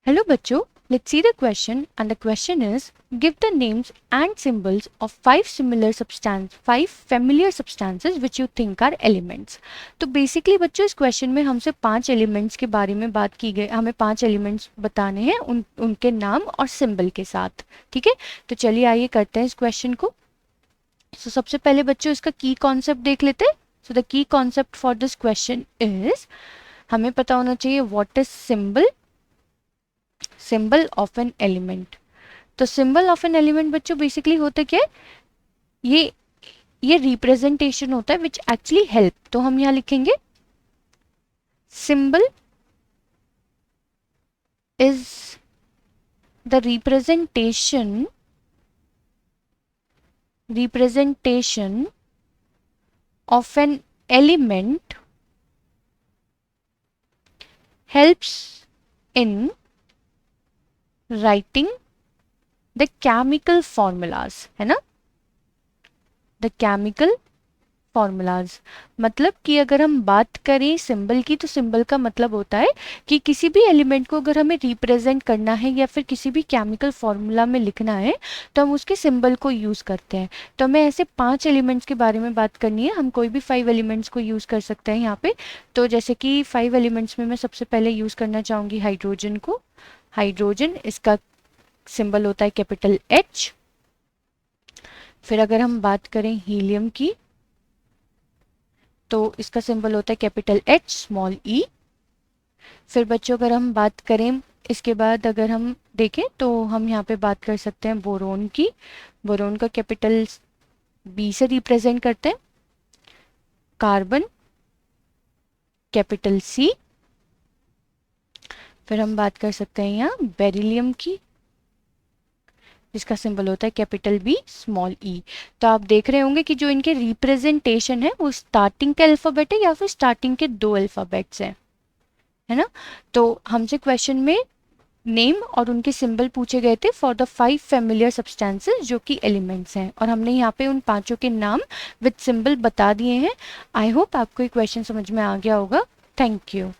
Hello बच्चों, let's see the question and the question is give the names and symbols of five familiar substances which you think are elements. तो basically बच्चों इस question में हमसे 5 elements के बारे में बात की गई, हमें 5 एलिमेंट्स बताने हैं उनके नाम और सिंबल के साथ. ठीक है, तो चलिए आइए करते हैं इस क्वेश्चन को. सबसे पहले बच्चों इसका की कॉन्सेप्ट देख लेते हैं. So the key concept for this question is, हमें पता होना चाहिए what is symbol of an element. तो सिंबल ऑफ एन एलिमेंट बच्चों बेसिकली होता क्या है, ये रिप्रेजेंटेशन होता है विच एक्चुअली हेल्प. तो हम यहां लिखेंगे symbol is the representation of an element helps in writing the chemical formulas, है ना. the chemical formulas मतलब कि अगर हम बात करें सिंबल की, तो सिंबल का मतलब होता है कि किसी भी एलिमेंट को अगर हमें रिप्रेजेंट करना है या फिर किसी भी केमिकल फॉर्मूला में लिखना है तो हम उसके सिंबल को यूज़ करते हैं. तो हमें ऐसे 5 एलिमेंट्स के बारे में बात करनी है. हम कोई भी 5 एलिमेंट्स को यूज़ कर सकते हैं यहाँ पे. तो जैसे कि 5 एलिमेंट्स में मैं सबसे पहले यूज़ करना चाहूँगी हाइड्रोजन को. हाइड्रोजन, इसका सिंबल होता है कैपिटल H. फिर अगर हम बात करें हीलियम की, तो इसका सिंबल होता है कैपिटल H स्मॉल e. फिर बच्चों अगर हम बात करें इसके बाद अगर हम देखें तो हम यहाँ पे बात कर सकते हैं बोरोन की. बोरोन का कैपिटल B से रिप्रेजेंट करते हैं. Carbon capital C. फिर हम बात कर सकते हैं यहाँ बेरिलियम की, जिसका सिंबल होता है कैपिटल B स्मॉल e. तो आप देख रहे होंगे कि जो इनके रिप्रेजेंटेशन है वो स्टार्टिंग के अल्फ़ाबेट है या फिर स्टार्टिंग के 2 अल्फ़ाबेट्स हैं, है ना. तो हमसे क्वेश्चन में नेम और उनके सिंबल पूछे गए थे फॉर द 5 फेमिलियर सब्सटेंसेस जो कि एलिमेंट्स हैं, और हमने यहाँ पे उन पांचों के नाम विद सिंबल बता दिए हैं. आई होप आपको ये क्वेश्चन समझ में आ गया होगा. Thank you.